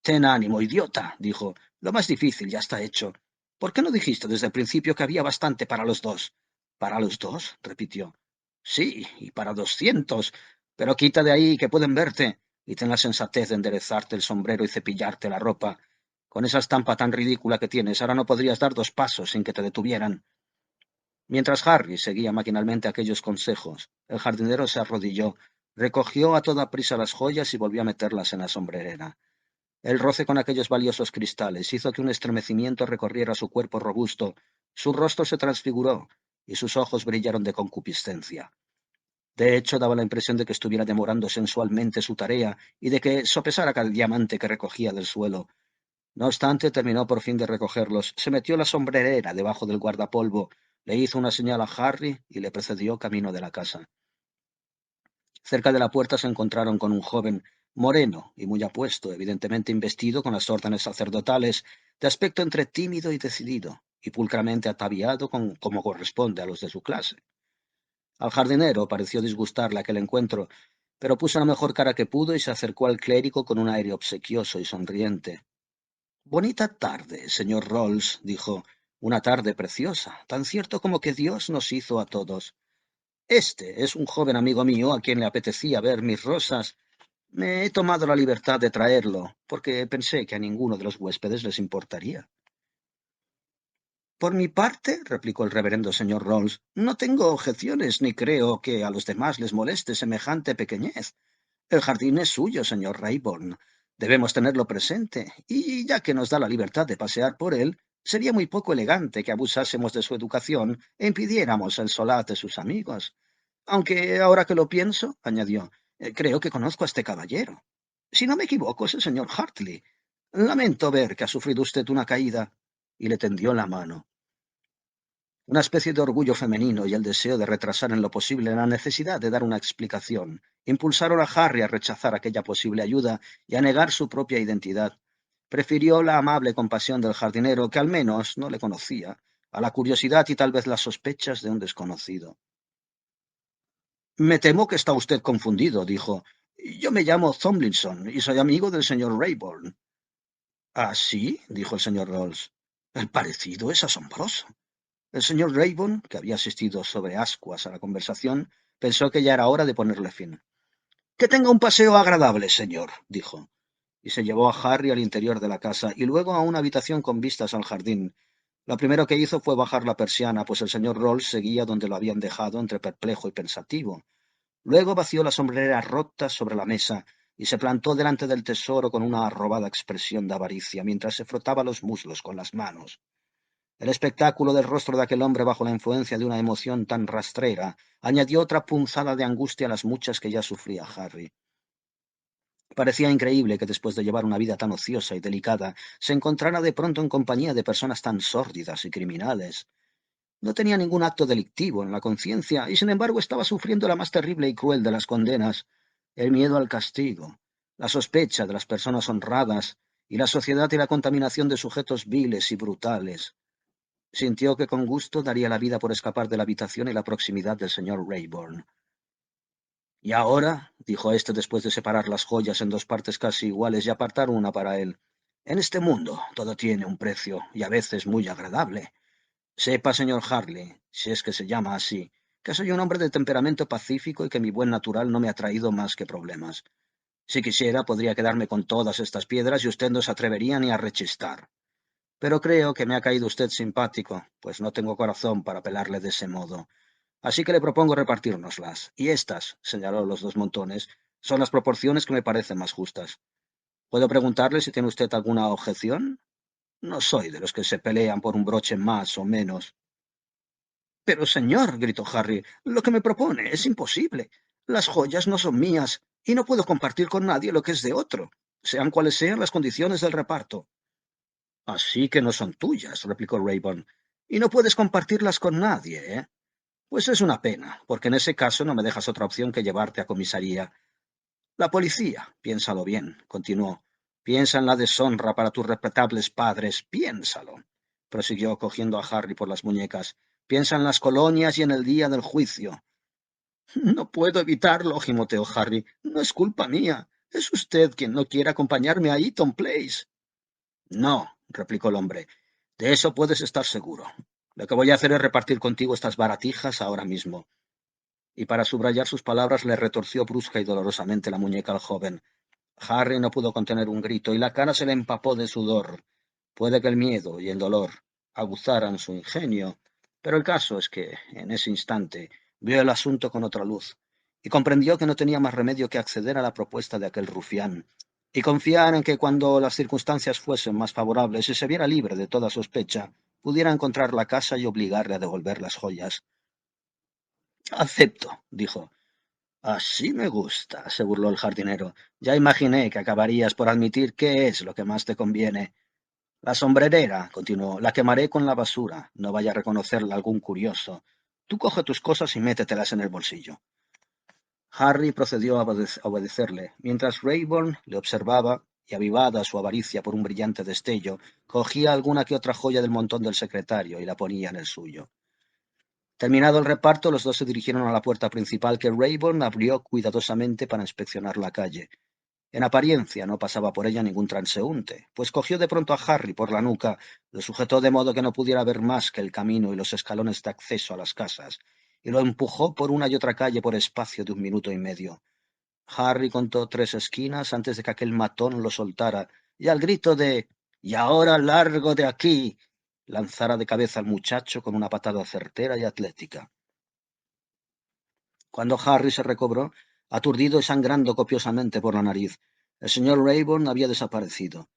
«Ten ánimo, idiota», dijo. «Lo más difícil ya está hecho. ¿Por qué no dijiste desde el principio que había bastante para los dos?» «¿Para los dos?», repitió. «Sí, y para 200. Pero quita de ahí, que pueden verte, y ten la sensatez de enderezarte el sombrero y cepillarte la ropa. Con esa estampa tan ridícula que tienes, ahora no podrías dar 2 pasos sin que te detuvieran». Mientras Harry seguía maquinalmente aquellos consejos, el jardinero se arrodilló, recogió a toda prisa las joyas y volvió a meterlas en la sombrerera. El roce con aquellos valiosos cristales hizo que un estremecimiento recorriera su cuerpo robusto, su rostro se transfiguró y sus ojos brillaron de concupiscencia. De hecho, daba la impresión de que estuviera demorando sensualmente su tarea y de que sopesara cada diamante que recogía del suelo. No obstante, terminó por fin de recogerlos, se metió la sombrerera debajo del guardapolvo, le hizo una señal a Harry y le precedió camino de la casa. Cerca de la puerta se encontraron con un joven moreno y muy apuesto, evidentemente investido con las órdenes sacerdotales, de aspecto entre tímido y decidido, y pulcramente ataviado como corresponde a los de su clase. Al jardinero pareció disgustarle aquel encuentro, pero puso la mejor cara que pudo y se acercó al clérigo con un aire obsequioso y sonriente. Bonita tarde, señor Rolls, dijo. Una tarde preciosa, tan cierto como que Dios nos hizo a todos. Este es un joven amigo mío a quien le apetecía ver mis rosas. Me he tomado la libertad de traerlo, porque pensé que a ninguno de los huéspedes les importaría. Por mi parte, replicó el reverendo señor Rolls, no tengo objeciones, ni creo que a los demás les moleste semejante pequeñez. El jardín es suyo, señor Rayborn. Debemos tenerlo presente, y ya que nos da la libertad de pasear por él, sería muy poco elegante que abusásemos de su educación e impidiéramos el solaz de sus amigos. Aunque ahora que lo pienso, añadió, creo que conozco a este caballero. Si no me equivoco, es el señor Hartley. Lamento ver que ha sufrido usted una caída. Y le tendió la mano. Una especie de orgullo femenino y el deseo de retrasar en lo posible la necesidad de dar una explicación impulsaron a Harry a rechazar aquella posible ayuda y a negar su propia identidad. Prefirió la amable compasión del jardinero, que al menos no le conocía, a la curiosidad y tal vez las sospechas de un desconocido. Me temo que está usted confundido, dijo. Yo me llamo Tomlinson y soy amigo del señor Rayborn. ¿Ah, sí? Dijo el señor Rolls. El parecido es asombroso. El señor Rayborn, que había asistido sobre ascuas a la conversación, pensó que ya era hora de ponerle fin. Que tenga un paseo agradable, señor, dijo, y se llevó a Harry al interior de la casa y luego a una habitación con vistas al jardín. Lo primero que hizo fue bajar la persiana, pues el señor Rolls seguía donde lo habían dejado, entre perplejo y pensativo. Luego vació la sombrera rota sobre la mesa y se plantó delante del tesoro con una arrobada expresión de avaricia, mientras se frotaba los muslos con las manos. El espectáculo del rostro de aquel hombre bajo la influencia de una emoción tan rastrera añadió otra punzada de angustia a las muchas que ya sufría Harry. Parecía increíble que después de llevar una vida tan ociosa y delicada se encontrara de pronto en compañía de personas tan sórdidas y criminales. No tenía ningún acto delictivo en la conciencia y sin embargo estaba sufriendo la más terrible y cruel de las condenas, el miedo al castigo, la sospecha de las personas honradas y la sociedad y la contaminación de sujetos viles y brutales. Sintió que con gusto daría la vida por escapar de la habitación y la proximidad del señor Rayborn. Y ahora, dijo éste después de separar las joyas en dos partes casi iguales y apartar una para él, en este mundo todo tiene un precio y a veces muy agradable. Sepa, señor Harley, si es que se llama así, que soy un hombre de temperamento pacífico y que mi buen natural no me ha traído más que problemas. Si quisiera, podría quedarme con todas estas piedras y usted no se atrevería ni a rechistar. Pero creo que me ha caído usted simpático, pues no tengo corazón para pelarle de ese modo. Así que le propongo repartírnoslas. Y estas, señaló los dos montones, son las proporciones que me parecen más justas. ¿Puedo preguntarle si tiene usted alguna objeción? No soy de los que se pelean por un broche más o menos. Pero, señor, gritó Harry, lo que me propone es imposible. Las joyas no son mías, y no puedo compartir con nadie lo que es de otro, sean cuales sean las condiciones del reparto. Así que no son tuyas, replicó Rayburn, y no puedes compartirlas con nadie, ¿eh? Pues es una pena, porque en ese caso no me dejas otra opción que llevarte a comisaría. La policía, piénsalo bien, continuó. Piensa en la deshonra para tus respetables padres, piénsalo. Prosiguió cogiendo a Harry por las muñecas. Piensa en las colonias y en el día del juicio. No puedo evitarlo, gimoteó Harry. No es culpa mía. Es usted quien no quiere acompañarme a Eaton Place. No, replicó el hombre. De eso puedes estar seguro. Lo que voy a hacer es repartir contigo estas baratijas ahora mismo. Y para subrayar sus palabras le retorció brusca y dolorosamente la muñeca al joven. Harry no pudo contener un grito y la cara se le empapó de sudor. Puede que el miedo y el dolor aguzaran su ingenio, pero el caso es que, en ese instante, vio el asunto con otra luz y comprendió que no tenía más remedio que acceder a la propuesta de aquel rufián y confiar en que cuando las circunstancias fuesen más favorables y se viera libre de toda sospecha, pudiera encontrar la casa y obligarle a devolver las joyas. Acepto, dijo. Así me gusta, se burló el jardinero. Ya imaginé que acabarías por admitir qué es lo que más te conviene. La sombrerera, continuó, la quemaré con la basura. No vaya a reconocerla algún curioso. Tú coge tus cosas y métetelas en el bolsillo. Harry procedió a obedecerle, mientras Rayburn le observaba y, avivada su avaricia por un brillante destello, cogía alguna que otra joya del montón del secretario y la ponía en el suyo. Terminado el reparto, los dos se dirigieron a la puerta principal que Rayburn abrió cuidadosamente para inspeccionar la calle. En apariencia no pasaba por ella ningún transeúnte, pues cogió de pronto a Harry por la nuca, lo sujetó de modo que no pudiera ver más que el camino y los escalones de acceso a las casas, y lo empujó por una y otra calle por espacio de 1 minuto y medio. Harry contó 3 esquinas antes de que aquel matón lo soltara, y al grito de «¡Y ahora largo de aquí!» lanzara de cabeza al muchacho con una patada certera y atlética. Cuando Harry se recobró, aturdido y sangrando copiosamente por la nariz, el señor Rayburn había desaparecido.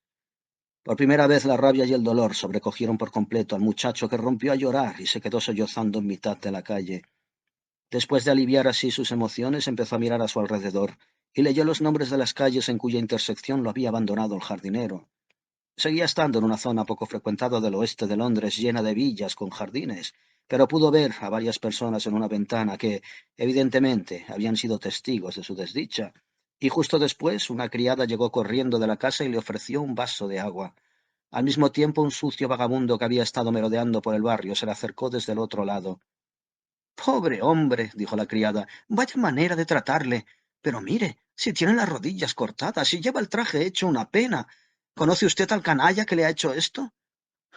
Por primera vez la rabia y el dolor sobrecogieron por completo al muchacho, que rompió a llorar y se quedó sollozando en mitad de la calle. Después de aliviar así sus emociones, empezó a mirar a su alrededor y leyó los nombres de las calles en cuya intersección lo había abandonado el jardinero. Seguía estando en una zona poco frecuentada del oeste de Londres, llena de villas con jardines, pero pudo ver a varias personas en una ventana que, evidentemente, habían sido testigos de su desdicha, y justo después una criada llegó corriendo de la casa y le ofreció un vaso de agua. Al mismo tiempo, un sucio vagabundo que había estado merodeando por el barrio se le acercó desde el otro lado. «Pobre hombre», dijo la criada, «vaya manera de tratarle. Pero mire, si tiene las rodillas cortadas y lleva el traje hecho una pena. ¿Conoce usted al canalla que le ha hecho esto?»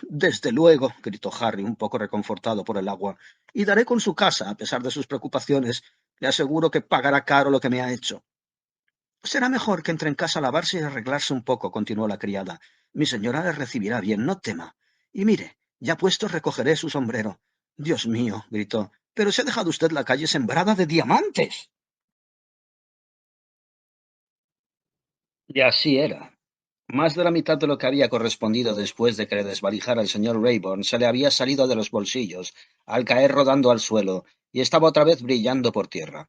«Desde luego», gritó Harry, un poco reconfortado por el agua, «y daré con su casa, a pesar de sus preocupaciones. Le aseguro que pagará caro lo que me ha hecho». «Será mejor que entre en casa a lavarse y arreglarse un poco», continuó la criada. «Mi señora le recibirá bien, no tema. Y mire, ya puesto recogeré su sombrero». «Dios mío», gritó, «pero se ha dejado usted la calle sembrada de diamantes». Y así era. Más de la mitad de lo que había correspondido después de que le desvalijara el señor Rayburn se le había salido de los bolsillos, al caer rodando al suelo, y estaba otra vez brillando por tierra.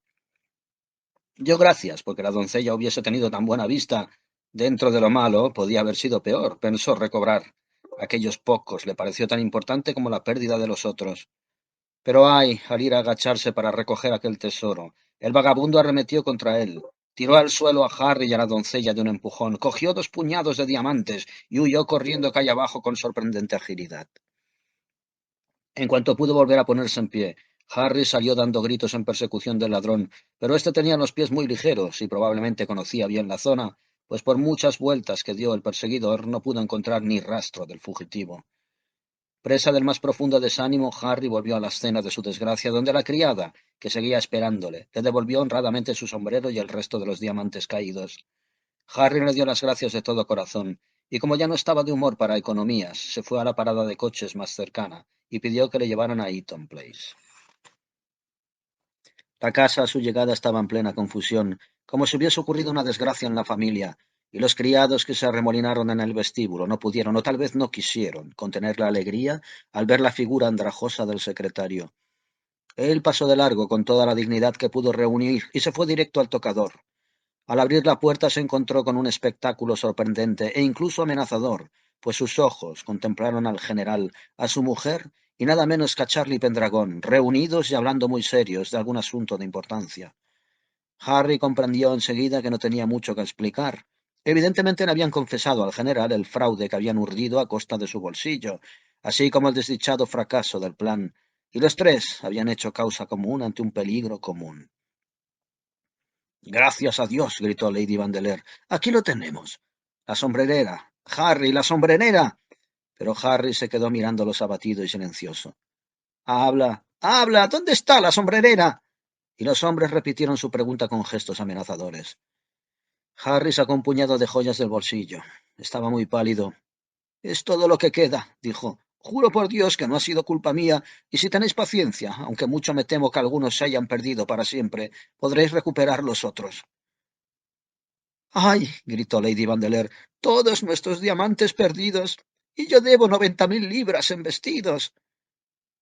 Dio gracias, porque la doncella hubiese tenido tan buena vista. Dentro de lo malo, podía haber sido peor, pensó recobrar. Aquellos pocos le pareció tan importante como la pérdida de los otros. Pero ay, al ir a agacharse para recoger aquel tesoro, el vagabundo arremetió contra él. Tiró al suelo a Harry y a la doncella de un empujón, cogió 2 puñados de diamantes y huyó corriendo calle abajo con sorprendente agilidad. En cuanto pudo volver a ponerse en pie, Harry salió dando gritos en persecución del ladrón, pero éste tenía los pies muy ligeros y probablemente conocía bien la zona, pues por muchas vueltas que dio el perseguidor no pudo encontrar ni rastro del fugitivo. Presa del más profundo desánimo, Harry volvió a la escena de su desgracia, donde la criada, que seguía esperándole, le devolvió honradamente su sombrero y el resto de los diamantes caídos. Harry le dio las gracias de todo corazón, y como ya no estaba de humor para economías, se fue a la parada de coches más cercana y pidió que le llevaran a Eaton Place. La casa a su llegada estaba en plena confusión, como si hubiese ocurrido una desgracia en la familia, y los criados que se arremolinaron en el vestíbulo no pudieron, o tal vez no quisieron, contener la alegría al ver la figura andrajosa del secretario. Él pasó de largo con toda la dignidad que pudo reunir y se fue directo al tocador. Al abrir la puerta se encontró con un espectáculo sorprendente e incluso amenazador, pues sus ojos contemplaron al general, a su mujer y nada menos que a Charlie Pendragon, reunidos y hablando muy serios de algún asunto de importancia. Harry comprendió enseguida que no tenía mucho que explicar. Evidentemente le habían confesado al general el fraude que habían urdido a costa de su bolsillo, así como el desdichado fracaso del plan, y los tres habían hecho causa común ante un peligro común. «Gracias a Dios», gritó Lady Vandeleur. «Aquí lo tenemos. La sombrerera. Harry, la sombrerera». Pero Harry se quedó mirándolos abatido y silencioso. «Habla, habla. ¿Dónde está la sombrerera?» Y los hombres repitieron su pregunta con gestos amenazadores. Harry sacó un puñado de joyas del bolsillo. Estaba muy pálido. «Es todo lo que queda», dijo. «Juro por Dios que no ha sido culpa mía, y si tenéis paciencia, aunque mucho me temo que algunos se hayan perdido para siempre, podréis recuperar los otros». «¡Ay!», gritó Lady Vandeleur, «todos nuestros diamantes perdidos, y yo debo 90.000 libras en vestidos».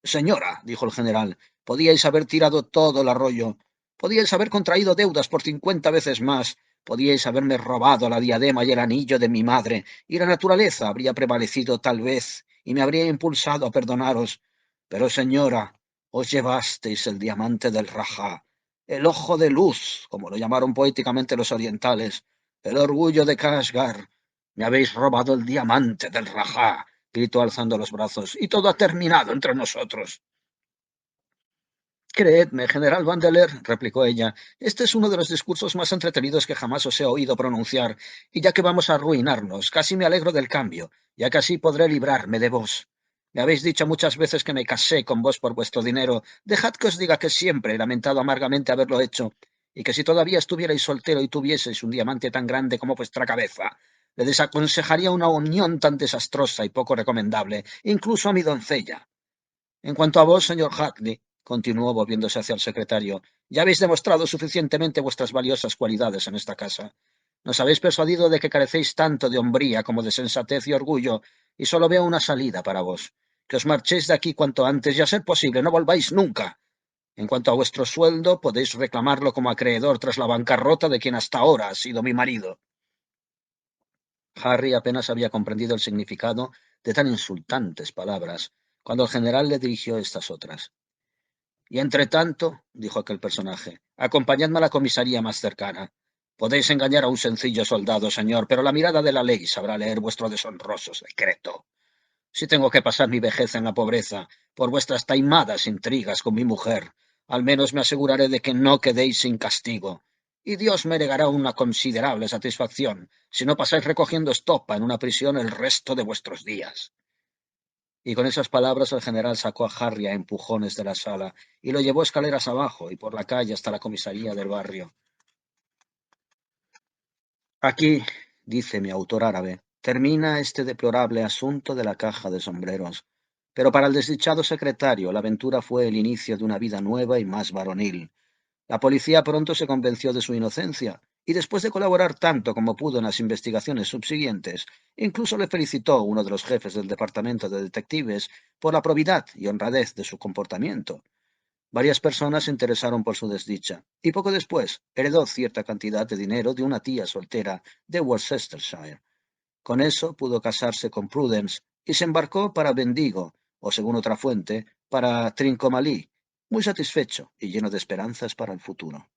«Señora», dijo el general, «podíais haber tirado todo el arroyo. Podíais haber contraído deudas por 50 veces más. Podíais haberme robado la diadema y el anillo de mi madre, y la naturaleza habría prevalecido tal vez, y me habría impulsado a perdonaros. Pero, señora, os llevasteis el diamante del Rajá, el ojo de luz, como lo llamaron poéticamente los orientales, el orgullo de Kashgar. Me habéis robado el diamante del Rajá, gritó alzando los brazos, y todo ha terminado entre nosotros. Creedme, general Vandeleur, replicó ella, este es uno de los discursos más entretenidos que jamás os he oído pronunciar, y ya que vamos a arruinarnos, casi me alegro del cambio, ya que así podré librarme de vos. Me habéis dicho muchas veces que me casé con vos por vuestro dinero. Dejad que os diga que siempre he lamentado amargamente haberlo hecho, y que si todavía estuvierais soltero y tuvieseis un diamante tan grande como vuestra cabeza, le desaconsejaría una unión tan desastrosa y poco recomendable, incluso a mi doncella. En cuanto a vos, señor Hartley, continuó volviéndose hacia el secretario, ya habéis demostrado suficientemente vuestras valiosas cualidades en esta casa. Nos habéis persuadido de que carecéis tanto de hombría como de sensatez y orgullo, y solo veo una salida para vos. Que os marchéis de aquí cuanto antes y, a ser posible, no volváis nunca. En cuanto a vuestro sueldo, podéis reclamarlo como acreedor tras la bancarrota de quien hasta ahora ha sido mi marido. Harry apenas había comprendido el significado de tan insultantes palabras, cuando el general le dirigió estas otras. Y entre tanto, dijo aquel personaje, acompañadme a la comisaría más cercana. Podéis engañar a un sencillo soldado, señor, pero la mirada de la ley sabrá leer vuestro deshonroso secreto. Si tengo que pasar mi vejez en la pobreza por vuestras taimadas intrigas con mi mujer, al menos me aseguraré de que no quedéis sin castigo. Y Dios me negará una considerable satisfacción si no pasáis recogiendo estopa en una prisión el resto de vuestros días. Y con esas palabras el general sacó a Harry a empujones de la sala y lo llevó escaleras abajo y por la calle hasta la comisaría del barrio. Aquí, dice mi autor árabe, termina este deplorable asunto de la caja de sombreros. Pero para el desdichado secretario la aventura fue el inicio de una vida nueva y más varonil. La policía pronto se convenció de su inocencia, y después de colaborar tanto como pudo en las investigaciones subsiguientes, incluso le felicitó uno de los jefes del departamento de detectives por la probidad y honradez de su comportamiento. Varias personas se interesaron por su desdicha, y poco después heredó cierta cantidad de dinero de una tía soltera de Worcestershire. Con eso pudo casarse con Prudence y se embarcó para Bendigo, o según otra fuente, para Trincomalee, muy satisfecho y lleno de esperanzas para el futuro.